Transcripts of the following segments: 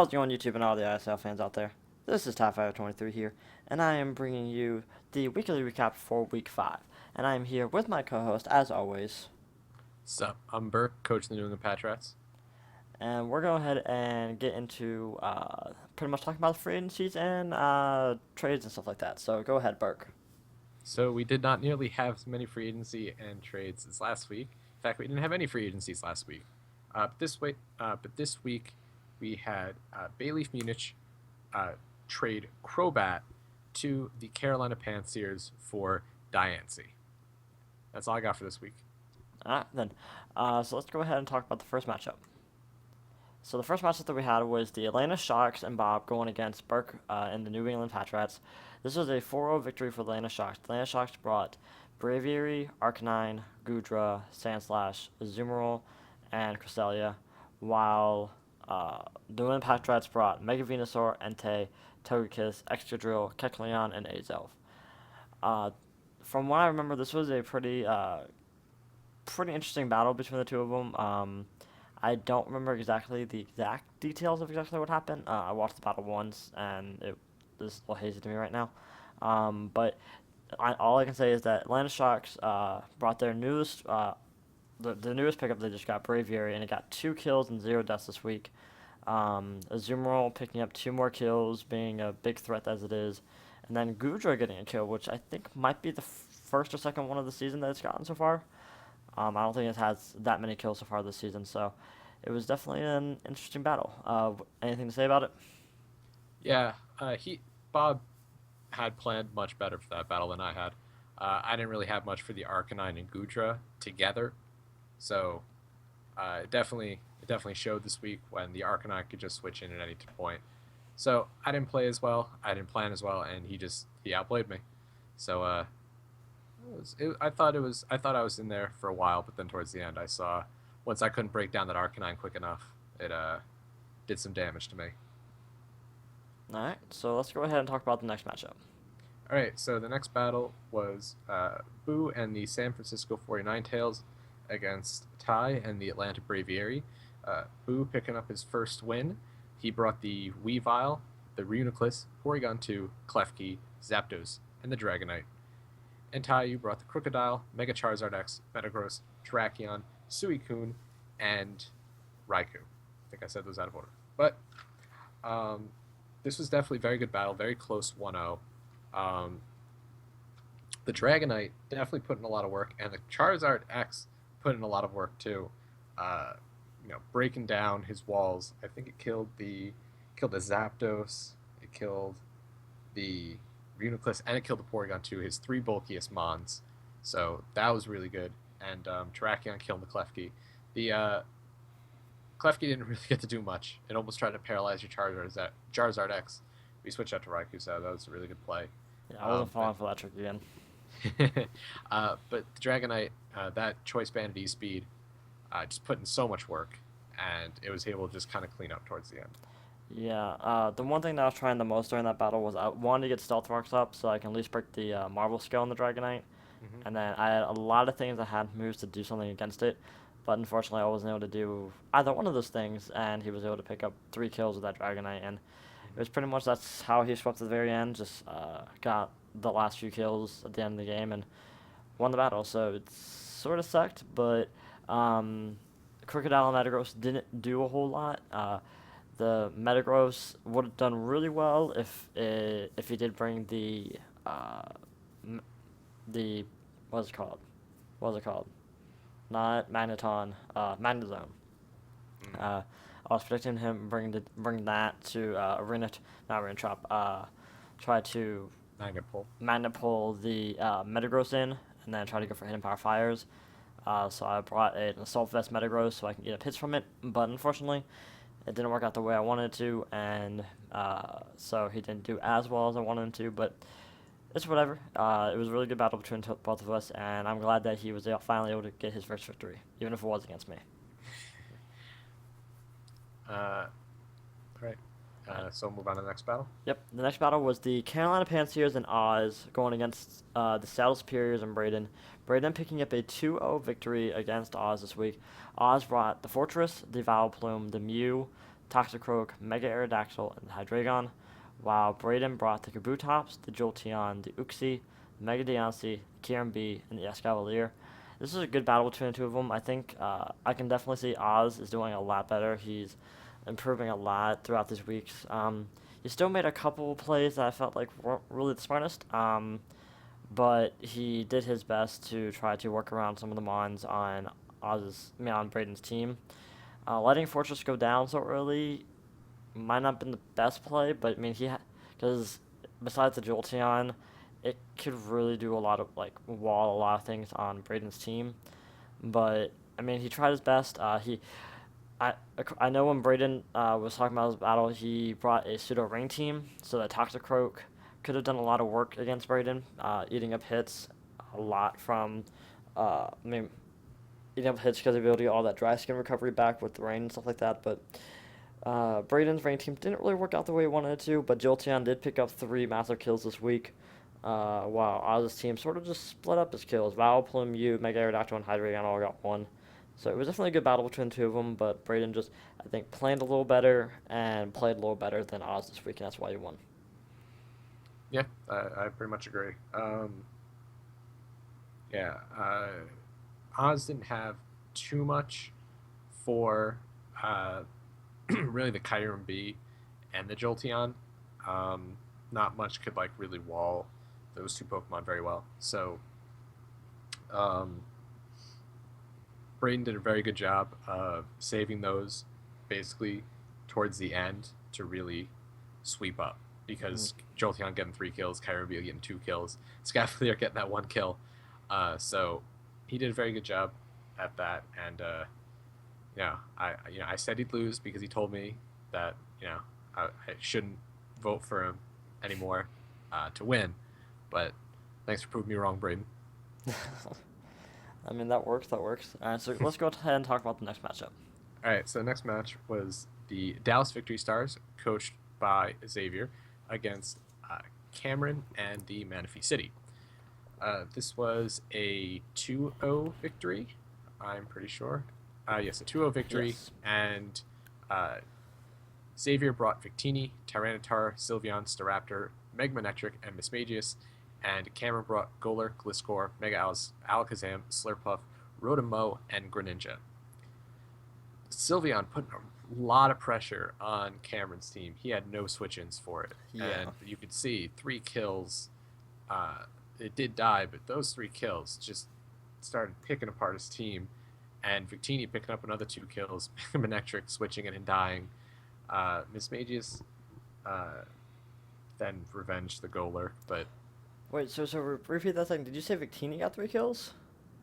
How's it going, YouTube and all the ISL fans out there? This is Ty523 here, and I am bringing you the weekly recap for Week 5. And I am here with my co-host, as always, Sup, I'm Berk, coach of the New England Patriots. and we're going to go ahead and get into pretty much talking about the free agencies and trades and stuff like that. So go ahead, Burke. So we did not nearly have as many free agency and trades as last week. In fact, we didn't have any free agencies last week. But this week we had Bayleaf Munich trade Crobat to the Carolina Panthers for Diancie. That's all I got for this week. Alright, then. So let's go ahead and talk about the first matchup. So the first matchup that we had was the Atlanta Sharks and Bob going against Burke and the New England Patriots. This was a 4-0 victory for the Atlanta Sharks. The Atlanta Sharks brought Braviary, Arcanine, Gudra, Sandslash, Azumarill, and Cresselia, while the New England Patriots brought Mega Venusaur, Entei, Togekiss, Excadrill, Kecleon, and Azelf. Uh, from what I remember, this was a pretty interesting battle between the two of them. I don't remember exactly the exact details of exactly what happened. I watched the battle once, and it is a little hazy to me right now. But all I can say is that Atlanta Sharks brought their newest, the newest pickup they just got, Braviary, and it got 2 kills and 0 deaths this week. Azumarill picking up 2 more kills, being a big threat as it is, and then Gudra getting a kill, which I think might be the first or second one of the season that it's gotten so far. I don't think it has that many kills so far this season, so it was definitely an interesting battle. Anything to say about it? Yeah, Bob had planned much better for that battle than I had. I didn't really have much for the Arcanine and Gudra together, so it definitely showed this week when the Arcanine could just switch in at any point. So I didn't play as well, I didn't plan as well, and he outplayed me. So I thought I was in there for a while, but then towards the end I saw once I couldn't break down that Arcanine quick enough, it did some damage to me. All right, so let's go ahead and talk about the next matchup. All right, so the next battle was Boo and the San Francisco 49 Tails against Ty and the Atlanta Braviary. Boo picking up his first win. He brought the Weavile, the Reuniclus, Porygon 2, Klefki, Zapdos, and the Dragonite. And Ty, you brought the Crocodile, Mega Charizard X, Metagross, Terrakion, Suicune, and Raikou. I think I said those out of order. But um, this was definitely a very good battle, very close 1-0. Um, the Dragonite definitely put in a lot of work, and the Charizard X put in a lot of work too. Uh, breaking down his walls. I think it killed the Zapdos. It killed the Reuniclus, and it killed the Porygon too. His 3 bulkiest Mons. So that was really good. And Terrakion killed the Klefki. The Klefki didn't really get to do much. It almost tried to paralyze your Charizard X. We switched out to Raikou, so that was a really good play. Yeah, I wasn't falling for that trick again. But the Dragonite, that choice band at E-Speed, just put in so much work, and it was able to just kind of clean up towards the end. Yeah, the one thing that I was trying the most during that battle was I wanted to get Stealth Rocks up so I can at least break the Marvel skill on the Dragonite. Hmm. And then I had a lot of things that had moves to do something against it, but unfortunately I wasn't able to do either one of those things, and he was able to pick up 3 kills with that Dragonite, and it was pretty much that's how he swept to the very end, just got the last few kills at the end of the game and won the battle, so it sort of sucked, but Crocodile and Metagross didn't do a whole lot. The Metagross would have done really well if he did bring uh, the what's it called? What's it called? Not Magneton, Magnezone. Mm. I was predicting him bring that to not Arena Trap. Try to Magapul. Magnet pull the Metagross in, and then try to go for Hidden Power Fires. So I brought an Assault Vest Metagross so I can get a hits from it, but unfortunately, it didn't work out the way I wanted it to, and so he didn't do as well as I wanted him to, but it's whatever. It was a really good battle between both of us, and I'm glad that he was finally able to get his first victory, even if it was against me. All right. So we'll move on to the next battle. Yep, the next battle was the Carolina Panthers and Oz going against the Saddle Superiors and Braden. Braden picking up a 2-0 victory against Oz this week. Oz brought the Fortress, the Vileplume, the Mew, Toxicroak, Mega Aerodactyl, and the Hydreigon, while Braden brought the Kabutops, the Jolteon, the Uxie, the Mega Deontay, the KRMB, and the Escavalier. This is a good battle between the two of them. I think I can definitely see Oz is doing a lot better. He's improving a lot throughout these weeks. He still made a couple plays that I felt like weren't really the smartest, but he did his best to try to work around some of the mons on on Braden's team. Letting Fortress go down so early might not have been the best play, but I mean because besides the Jolteon, it could really do a lot of like wall a lot of things on Braden's team. But I mean, he tried his best. I I know when Braden was talking about his battle, he brought a pseudo ring team, so that Toxicroak could have done a lot of work against Braden, eating up hits a lot from, I mean, eating up hits because he'd be able to get all that dry skin recovery back with the rain and stuff like that. But Braden's rain team didn't really work out the way he wanted it to, but Jolteon did pick up 3 massive kills this week. While Oz's team sort of just split up his kills. Vileplume, Mew, Mega Aerodactyl, and Hydreigon all got 1. So it was definitely a good battle between the two of them, but Braden just, I think, planned a little better and played a little better than Oz this week, and that's why he won. Yeah, I pretty much agree. Yeah, Oz didn't have too much for really the Kyurem B and the Jolteon. Not much could like really wall those two Pokemon very well. So Braden did a very good job of saving those basically towards the end to really sweep up because Jolteon getting 3 kills, Kyurem B getting 2 kills, Scavalier getting that 1 kill. So he did a very good job at that, and I said he'd lose because he told me that I shouldn't vote for him anymore to win, but thanks for proving me wrong, Braden. I mean, that works. All right, so let's go ahead and talk about the next matchup. All right, so the next match was the Dallas Victory Stars, coached by Xavier, against Cameron and the Manaphy City. This was a 2-0 victory, I'm pretty sure. Yes, a 2-0 victory, Yes. and Xavier brought Victini, Tyranitar, Sylveon, Staraptor, Megmanectric, and Mismagius, and Cameron brought Golurk, Gliscor, Mega Alakazam, Slurpuff, Rotom-Mow, and Greninja. Sylveon put a lot of pressure on Cameron's team. He had no switch-ins for it. Yeah. And you could see 3 kills. It did die, but those 3 kills just started picking apart his team. And Victini picking up another 2 kills, Manectric switching in and dying. Mismagius then revenged the Golurk, but Wait, so repeat that thing. Did you say Victini got 3 kills?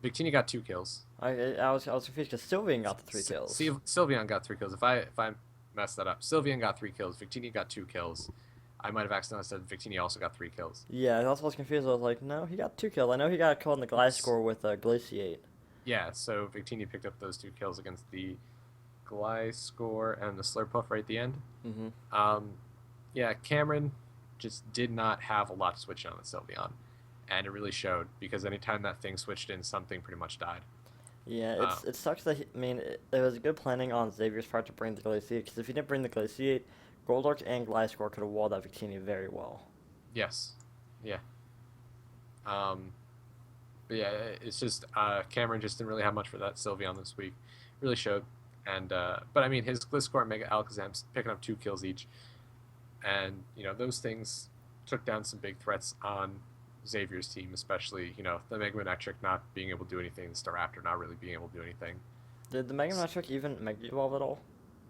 Victini got 2 kills. I was confused because Sylveon got the 3 kills. Sylveon got 3 kills. If I messed that up, Sylveon got 3 kills. Victini got 2 kills. I might have accidentally said Victini also got 3 kills. Yeah, that's why I was confused. I was like, no, he got 2 kills. I know he got a kill in the Gliscor with Glaciate. Yeah, so Victini picked up those 2 kills against the Gliscor and the Slurpuff right at the end. Mm-hmm. Yeah, Cameron just did not have a lot to switch on with Sylveon, and it really showed because anytime that thing switched in, something pretty much died. Yeah, it sucks that there was good planning on Xavier's part to bring the Glaciate, because if he didn't bring the Glaciate, Goldark and Gliscor could have walled out Victini very well. Yes. Yeah. But yeah, it's just Cameron just didn't really have much for that Sylveon this week. Really showed. And but I mean, his Gliscor and Mega Alakazam's picking up 2 kills each, and those things took down some big threats on Xavier's team, especially the Megmanectric not being able to do anything, the Staraptor not really being able to do anything. Did the Mega Metric even Mega Evolve at all?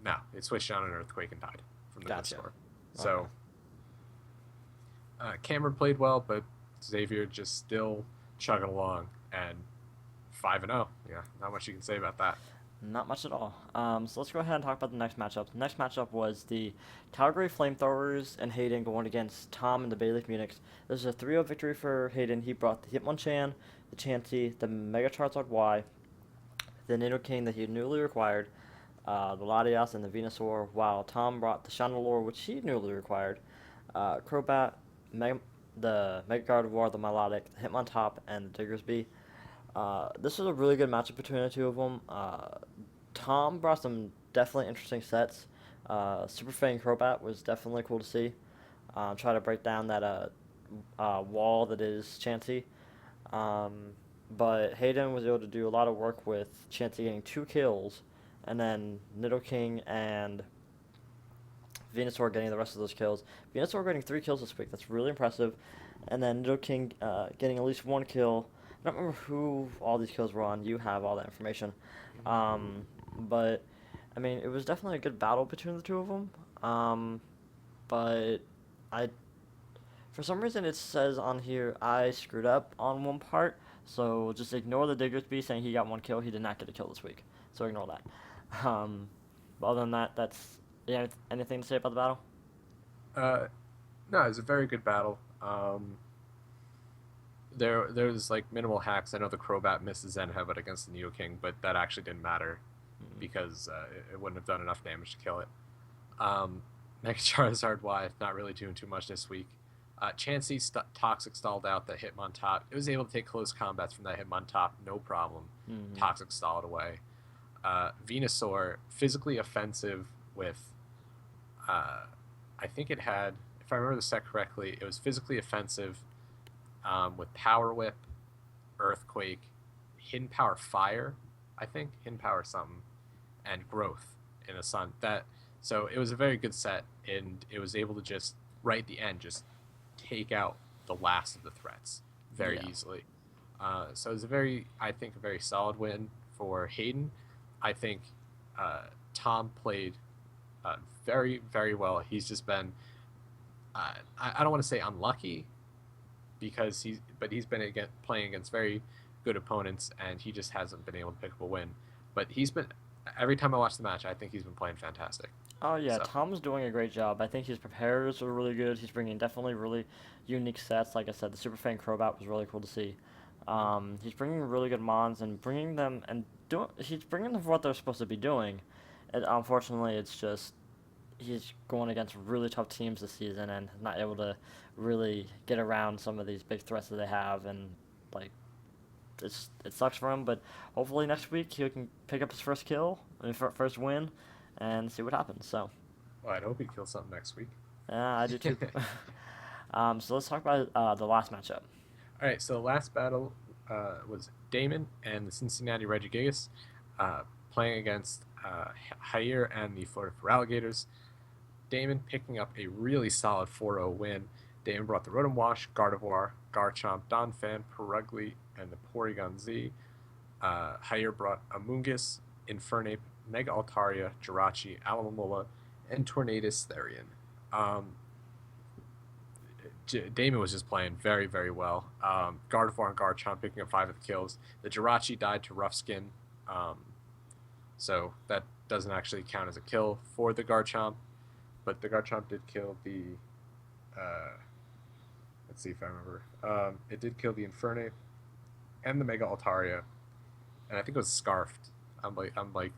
No, it switched on an Earthquake and died from the Gotcha. Gliscor. So Cameron played well, but Xavier just still chugging along, and 5-0. Yeah, not much you can say about that. Not much at all. So let's go ahead and talk about the next matchup. The next matchup was the Calgary Flamethrowers and Hayden going against Tom and the Bay Leaf Munichs. This is a 3-0 victory for Hayden. He brought the Hitmonchan, the Chansey, the Mega Charizard Y, the Nidoking that he newly required, the Latias, and the Venusaur, while Tom brought the Chandelure, which he newly required, Crobat, the Mega Gardevoir, the Milotic, the Hitmontop, and the Diggersby. This was a really good matchup between the two of them. Tom brought some definitely interesting sets. Super Fang Crobat was definitely cool to see. Try to break down that wall that is Chansey. Um, but Hayden was able to do a lot of work with Chansey getting 2 kills, and then Nidoking and Venusaur getting the rest of those kills. Venusaur getting 3 kills this week. That's really impressive. And then Nidoking getting at least 1 kill. I don't remember who all these kills were on. You have all that information. But, I mean, it was definitely a good battle between the two of them. But I, for some reason, it says on here I screwed up on one part. So just ignore the Diggersby saying he got 1 kill. He did not get a kill this week. So ignore that. But other than that, that's yeah. Anything to say about the battle? Uh, no, it was a very good battle. There's like minimal hacks. I know the Crobat missed the Zen Headbutt against the Neo King, but that actually didn't matter Mm. because it wouldn't have done enough damage to kill it. Mega Charizard Y not really doing too much this week. Chansey Toxic stalled out that Hitmontop. It was able to take close combats from that Hitmontop, no problem. Mm-hmm. Toxic stalled away. Venusaur physically offensive with, I think it had, if I remember the set correctly, it was physically offensive with Power Whip, Earthquake, Hidden Power Fire, I think Hidden Power something, and Growth in the Sun. So it was a very good set, and it was able to just right at the end just take out the last of the threats very Yeah. easily. So it was I think, a very solid win for Hayden. I think uh, Tom played very, very well. He's just been, I don't want to say unlucky, because he's been playing against very good opponents, and he just hasn't been able to pick up a win. But he's been every time I watch the match, I think he's been playing fantastic. Oh yeah, So Tom's doing a great job. I think his preparers are really good. He's bringing definitely really unique sets. Like I said, the Super Fang Crobat was really cool to see. He's bringing really good mons and bringing them and doing. He's bringing them for what they're supposed to be doing. And unfortunately, it's just he's going against really tough teams this season and not able to really get around some of these big threats that they have. And like it sucks for him, but hopefully next week he can pick up his first kill, first win, and see what happens. So, well, I'd hope he kills something next week. yeah, I do too. So let's talk about the last matchup. All right, so the last battle was Damon and the Cincinnati Regigigas playing against Jair and the Florida Alligators. Damon picking up a really solid 4-0 win. Damon brought the Rotom Wash, Gardevoir, Garchomp, Donphan, Perugly, and the Porygon Z. Jair brought Amoonguss, Infernape, Mega Altaria, Jirachi, Alomomola, and Tornadus Therian. Um, Damon was just playing very, very well. Gardevoir and Garchomp picking up 5 of the kills. The Jirachi died to Rough Skin, so that doesn't actually count as a kill for the Garchomp. But the Garchomp did kill the. Let's see if I remember. It did kill the Infernape and the Mega Altaria, and I think it was Scarfed. I'm like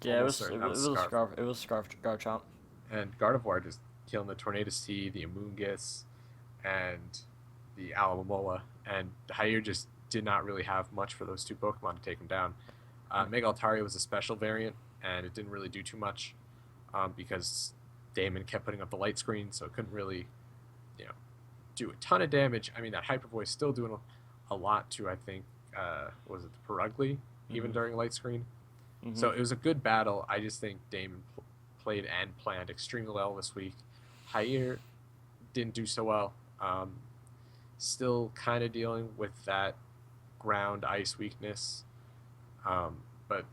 Yeah, almost certain that it was was a Scarfed. scarf. It was scarfed Garchomp. And Gardevoir just killing the Tornadus T, the Amoonguss, and the Alomomola, and Jair just did not really have much for those two Pokemon to take him down. Mega Altaria was a special variant, and it didn't really do too much because Damon kept putting up the light screen, so it couldn't really, do a ton of damage. I mean, that Hyper Voice still doing a lot to, I think, was it the Perugly, even Mhm. during light screen. Mhm. So it was a good battle. I just think Damon played and planned extremely well this week. Jair didn't do so well. Still kind of dealing with that ground ice weakness. But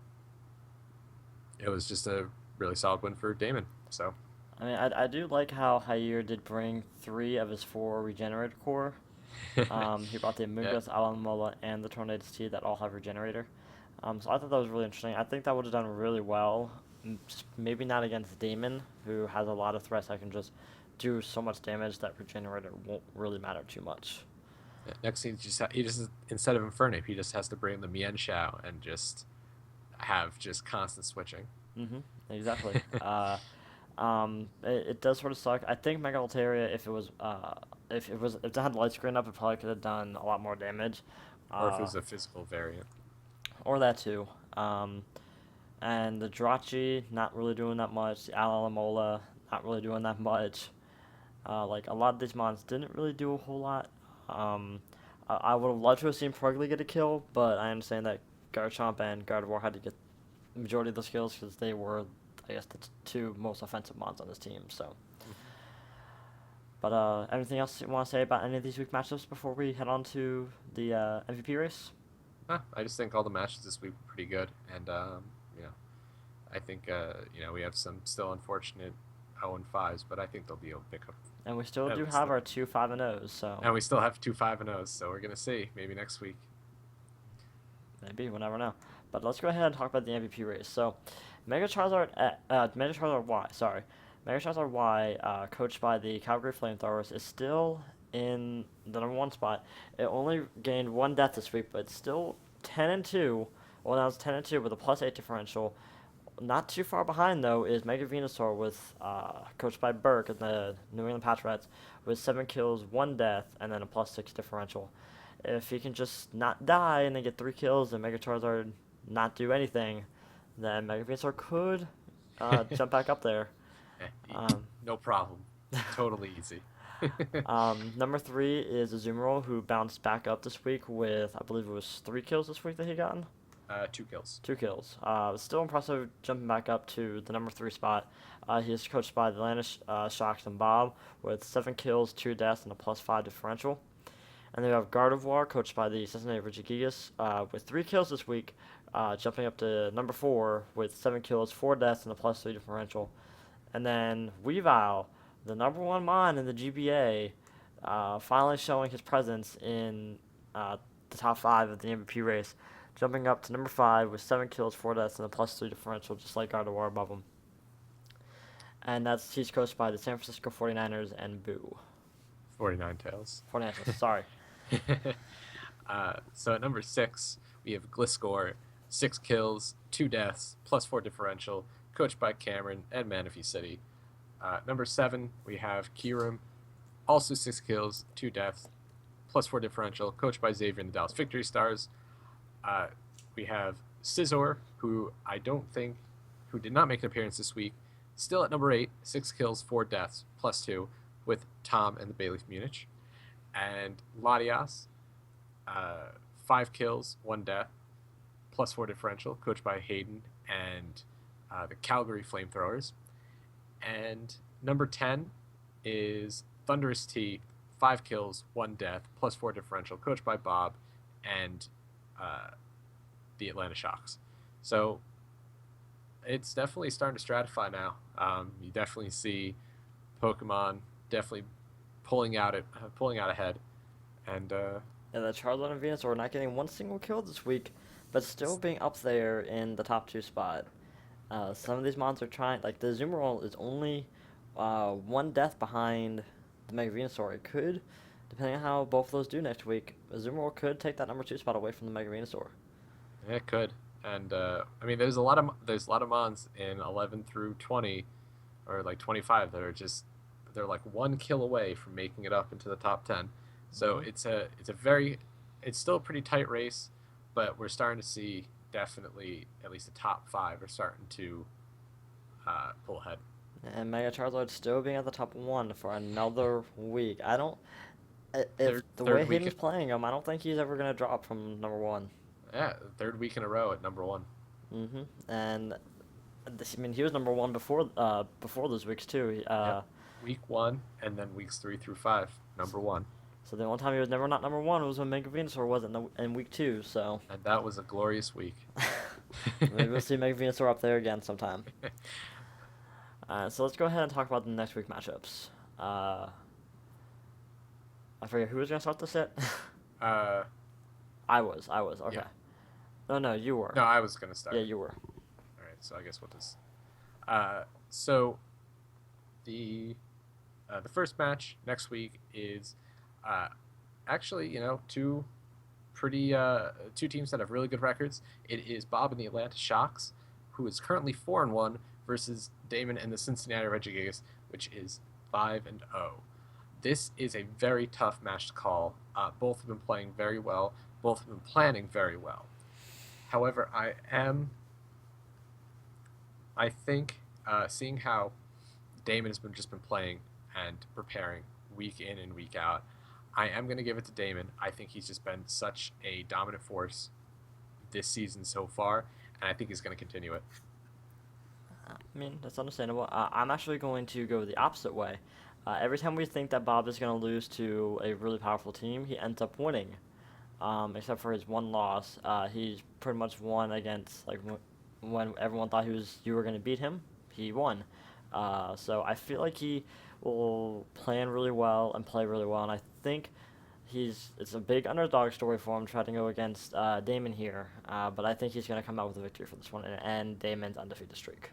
it was just a really solid win for Damon. So I mean, I do like how Jair did bring 3 of his 4 regenerated core. He brought the yeah, Amoonguss, Alamola, and the Tornadus T that all have regenerator. So I thought that was really interesting. I think that would have done really well. Just maybe not against Damon, who has a lot of threats that can just do so much damage that regenerator won't really matter too much. next thing he just instead of Infernape, he just has to bring the Mian Shao and just have just constant switching. Exactly. It does sort of suck. I think Mega Altaria, if it had light screen up, it probably could have done a lot more damage, Or if it uh, was a physical variant. or that too. Um, And the Jirachi, not really doing that much. The Alamola, not really doing that much. Like, a lot of these mons didn't really do a whole lot. Um, I would have loved to have seen Purgly get a kill, but I understand that Garchomp and Gardevoir had to get the majority of those kills because they were, I guess, the two most offensive mons on this team. So, Mhm. but anything else you want to say about any of these week matchups before we head on to the MVP race? I just think all the matches this week were pretty good, and you know, I think we have some still unfortunate 0-5s, but I think they'll be able to pick up And we still at do least have the. our two 5-0s, so And we still have two 5-0s, so we're gonna see maybe next week. maybe we'll never know. But let's go ahead and talk about the MVP race. So, Mega Charizard Y, sorry, Mega Charizard Y, coached by the Calgary Flamethrowers, is still in the number one spot. It only gained one death this week, but it's still 10-2. Well, now it's 10-2 with a +8 differential. Not too far behind though is Mega Venusaur with coached by Berk and the New England Patriots with 7 kills, one death, and then a +6 differential. If he can just not die and then get 3 kills and Mega Charizard not do anything, then Mega Venusaur could jump back up there. Um, No problem. Totally easy. Number three is Azumarill, who bounced back up this week with, I believe it was 3 kills this week that he got. 2 kills. 2 kills. Still impressive jumping back up to the number three spot. He is coached by the Atlanta Shocks and Bob with 7 kills, 2 deaths, and a +5 differential. And then we have Gardevoir, coached by the Cincinnati Regigigas, with 3 kills this week, jumping up to number four with 7 kills, 4 deaths, and a +3 differential. And then Weavile, the number one mon in the GBA, finally showing his presence in the top five of the MVP race, jumping up to number five with 7 kills, 4 deaths, and a +3 differential, just like Gardevoir above him. And he's coached by the San Francisco 49ers and Boo. 49 tails. 49ers, sorry. So at number 6, we have Gliscor, 6 kills, 2 deaths, +4 differential, coached by Cameron and Manaphy City. Number 7, we have Kiram, also 6 kills, 2 deaths, +4 differential, coached by Xavier and the Dallas Victory Stars. We have Scizor, who who did not make an appearance this week, still at number 8, 6 kills, 4 deaths, +2, with Tom and the Bailiff Munich. And Latias, 5 kills, 1 death, +4 differential, coached by Hayden and the Calgary Flamethrowers. And number 10 is Thunderous T, 5 kills, 1 death, +4 differential, coached by Bob and the Atlanta Shocks. So it's definitely starting to stratify now. You definitely see Pokemon definitely pulling out ahead, and Yeah, the Charizard and Venusaur not getting one single kill this week, but still being up there in the top two spot. Some of these mons are trying, like the Azumarill is only one death behind the Mega Venusaur. It could, depending on how both of those do next week, Azumarill could take that number two spot away from the Mega Venusaur. it could. And I mean, there's a lot of mons in 11 through 20, or like 25 that are just they're like 1 kill away from making it up into the top 10. So Mm-hmm. it's still a pretty tight race, but we're starting to see definitely at least the top 5 are starting to pull ahead. And Mega Charizard still being at the top one for another week. I don't. If the way Third Hayden's week, playing him, I don't think he's ever gonna drop from number one. yeah, third week in a row at number 1. And I mean, he was number one before those weeks too. Yep, week 1, and then weeks 3 through 5, number 1, So the only time he was never not number one was when Mega Venusaur was in week two. So and that was a glorious week. maybe we'll see Mega Venusaur up there again sometime. So let's go ahead and talk about the next week matchups. I forget who was gonna start the set. uh, I was. Okay. yeah. No, you were. No, I was gonna start. Yeah, you were. All right, so I guess we'll just. So the first match next week is actually two teams that have really good records. It is Bob and the Atlanta Shocks, who is currently 4-1, versus Damon and the Cincinnati Regigigas, which is 5-0. This is a very tough match to call. Both have been playing very well. Both have been planning very well. However, I am I think seeing how Damon has been playing and preparing week in and week out, I am going to give it to Damon. I think he's just been such a dominant force this season so far, and I think he's going to continue it. I mean, that's understandable. I'm actually going to go the opposite way. Every time we think that Bob is going to lose to a really powerful team, he ends up winning. Except for his one loss, he's pretty much won against when everyone thought you were going to beat him, he won. So I feel like he will plan really well and play really well, and I think it's a big underdog story for him trying to go against Damon here. But I think he's going to come out with a victory for this one and end Damon's undefeated streak.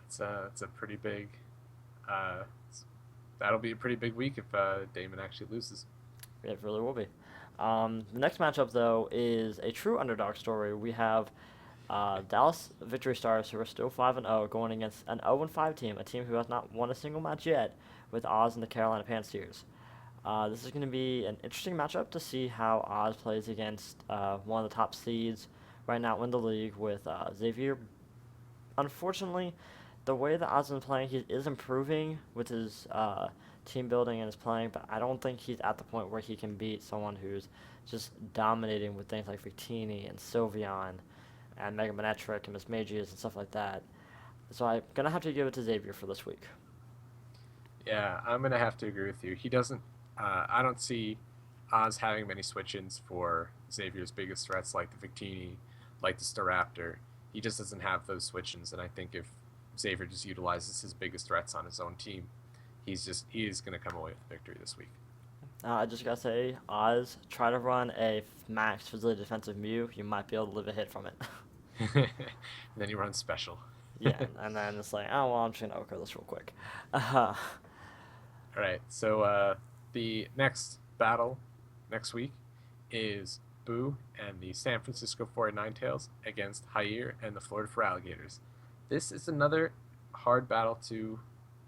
It's a pretty big. Uh, that'll be a pretty big week if Damon actually loses. It really will be. The next matchup, though, is a true underdog story. We have Dallas Victory Stars, who are still 5-0, going against an 0-5 team, a team who has not won a single match yet, with Oz and the Carolina Panthers. This is going to be an interesting matchup to see how Oz plays against one of the top seeds right now in the league with Xavier. Unfortunately, the way that Oz is playing, he is improving with his team building and his playing, but I don't think he's at the point where he can beat someone who's just dominating with things like Victini and Sylveon and Mega Manetric and Miss Magius and stuff like that. So I'm going to have to give it to Xavier for this week. Yeah, I'm gonna have to agree with you. He doesn't. I don't see Oz having many switch-ins for Xavier's biggest threats like the Victini, like the Staraptor. He just doesn't have those switch-ins, and I think if Xavier just utilizes his biggest threats on his own team, he is gonna come away with victory this week. I just gotta say, Oz, try to run a max physically defensive Mew. You might be able to live a hit from it. And then he runs special. Yeah, and then it's like, oh, well, I'm just gonna OHKO this real quick. Uh, All right, so the next battle next week is Boo and the San Francisco 49 Tails against Jair and the Florida for Alligators. This is another hard battle to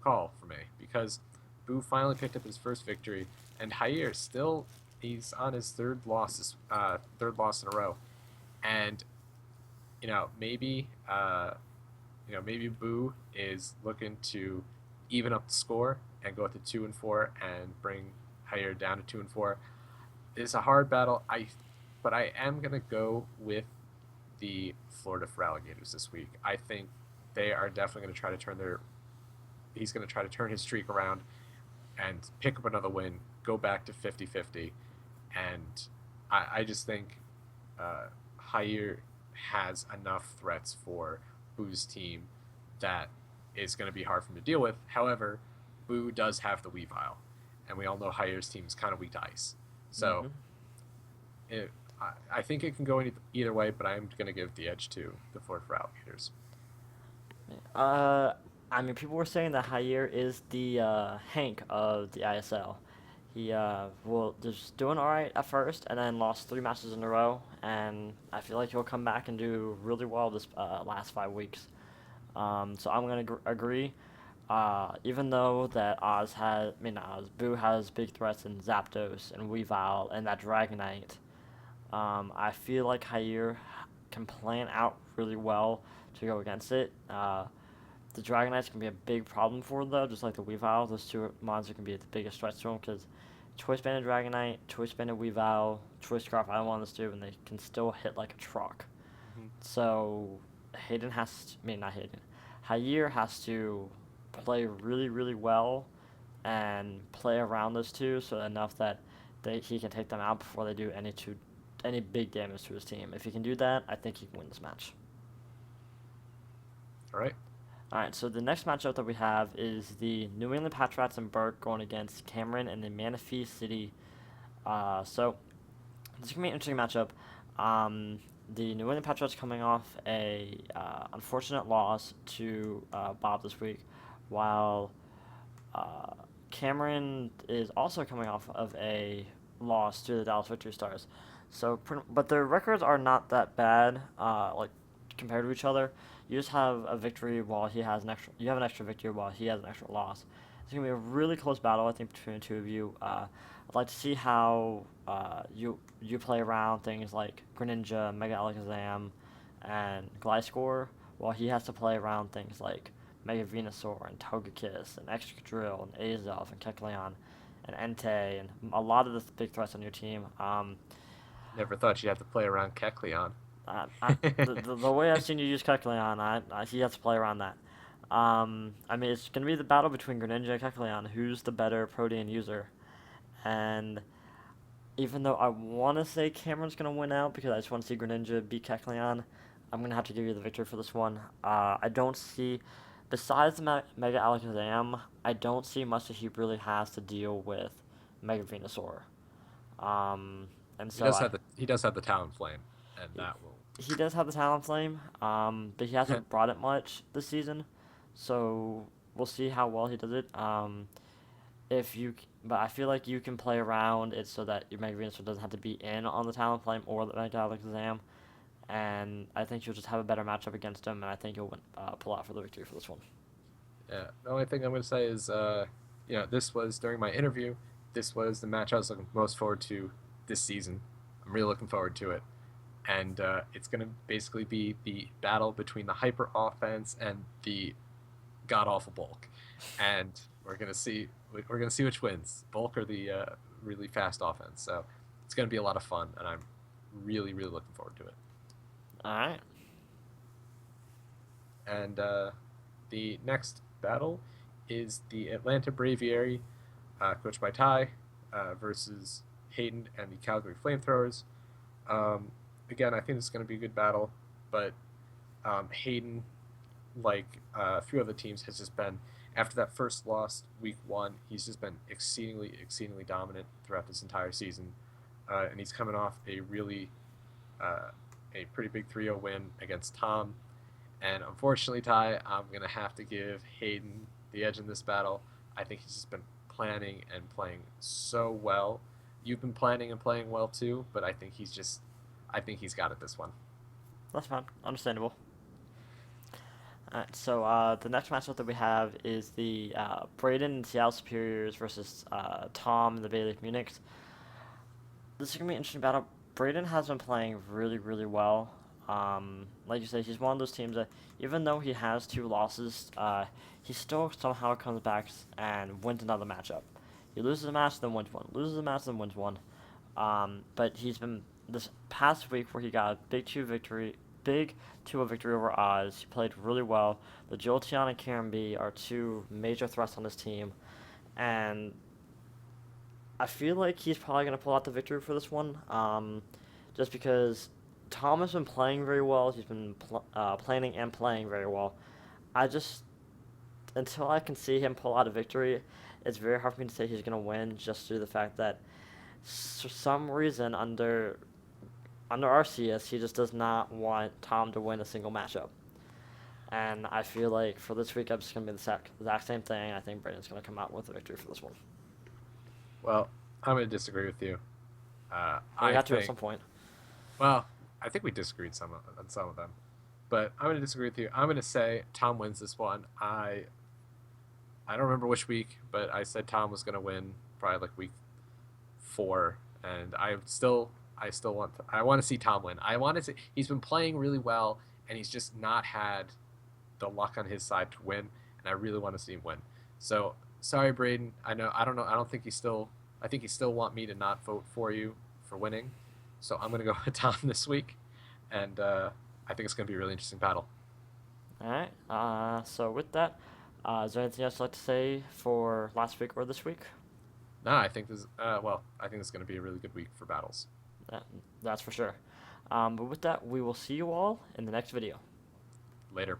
call for me because Boo finally picked up his first victory, and Jair still he's on his third loss in a row, and you know maybe maybe Boo is looking to even up the score and go to 2-4 and bring Jair down to 2-4. It's a hard battle. But I am gonna go with the Florida for Alligators this week. I think they are definitely going to try to turn their. He's going to try to turn his streak around and pick up another win, go back to 50-50. And I just think Jair has enough threats for Boo's team that is going to be hard for him to deal with. However, Boo does have the Weavile, and we all know Jair's team is kind of weak to ice. So I think it can go either way, but I'm going to give the edge to the Florida for Alligators. I mean, people were saying that Jair is the Hank of the ISL. He well, just doing all right at first, and then lost 3 matches in a row. And I feel like he'll come back and do really well this last 5 weeks. So I'm gonna agree. Even though that Boo has big threats in Zapdos and Weavile and that Dragonite. I feel like Jair can plan out really well to go against it. The Dragonites can be a big problem for them, though, just like the Weavile. Those two monsters can be the biggest threats to him because Choice Banded Dragonite, Choice Banded Weavile, Choice Scarf, I don't want this to, and they can still hit like a truck. Mm-hmm. So not Hayden. Jair has to play really, really well and play around those two so enough that he can take them out before they do any big damage to his team. If he can do that, I think he can win this match. All right. All right, so the next matchup that we have is the New England Patriots and Berk going against Cameron and the Manaphy City. So this is going to be an interesting matchup. The New England Patriots coming off a unfortunate loss to Bob this week, while Cameron is also coming off of a loss to the Dallas Victory Stars. But their records are not that bad, compared to each other. You just have a victory while he has an extra. You have an extra victory while he has an extra loss. It's gonna be a really close battle, I think, between the two of you. I'd like to see how you play around things like Greninja, Mega Alakazam, and Gliscor while he has to play around things like Mega Venusaur and Togekiss and Excadrill and Azelf and Kecleon and Entei and a lot of the big threats on your team. Never thought you'd have to play around Kecleon. The way I've seen you use Kecleon, he has to play around that. I mean, it's going to be the battle between Greninja and Kecleon. Who's the better Protean user? And even though I want to say Cameron's going to win out because I just want to see Greninja beat Kecleon, I'm going to have to give you the victory for this one. I don't see, besides the Mega Alakazam, I don't see much that he really has to deal with Mega Venusaur. Um, and he so does I, have the Talonflame, and he, that will. he does have the Talonflame, but he hasn't brought it much this season. So we'll see how well he does it. If you, but I feel like you can play around it so that your Mega Venusaur doesn't have to be in on the Talonflame or the Mega Alakazam, and I think you'll just have a better matchup against him, and I think you'll pull out for the victory for this one. Yeah. The only thing I'm going to say is, this was during my interview. This was the match I was looking most forward to this season. I'm really looking forward to it, and it's going to basically be the battle between the hyper offense and the god awful bulk, and we're gonna see which wins, bulk or the really fast offense. So it's gonna be a lot of fun, and I'm really really looking forward to it. All right. And the next battle is the Atlanta Braviary, coached by Ty, versus Hayden and the Calgary Flamethrowers. Um, Again, I think it's going to be a good battle, but Hayden, like a few other teams, has just been after that first loss week one. He's just been exceedingly dominant throughout this entire season, and he's coming off uh, a pretty big 3-0 win against Tom. And unfortunately, Ty, I'm gonna have to give Hayden the edge in this battle. I think he's just been planning and playing so well. You've been planning and playing well too, but I think he's got it this one. That's fine. Understandable. Alright, so the next matchup that we have is the Braden and Seattle Superiors versus Tom and the Bailey Munichs. This is going to be an interesting battle. Braden has been playing really, really well. Like you said, he's one of those teams that, even though he has two losses, he still somehow comes back and wins another matchup. He loses a match, then wins one. Loses a match, then wins one. But he's been this past week where he got a big 2-0 victory over Oz. He played really well. The Jolteon and Karen B are two major threats on this team, and I feel like he's probably gonna pull out the victory for this one. Just because Tom has been playing very well. He's been planning and playing very well. I just until I can see him pull out a victory, it's very hard for me to say he's gonna win just due to the fact that for some reason under RCS, he just does not want Tom to win a single matchup. And I feel like for this week, I'm just going to be the exact same thing. I think Braden's going to come out with a victory for this one. Well, I'm gonna disagree with you. We I have to at think some point. Well, I think we disagreed on some of them, but I'm gonna disagree with you. I'm gonna say Tom wins this one. I don't remember which week, but I said Tom was gonna win probably like week 4, and I want to see Tom win. I want to see he's been playing really well, and he's just not had the luck on his side to win, and I really want to see him win. So sorry, Braden. I don't know. I don't think he still. I think he still want me to not vote for you for winning. So I'm gonna go with Tom this week, and I think it's gonna be a really interesting battle. All right. So with that, is there anything else you'd like to say for last week or this week? No, I think this. I think it's gonna be a really good week for battles. That, that's for sure. But with that, we will see you all in the next video. Later.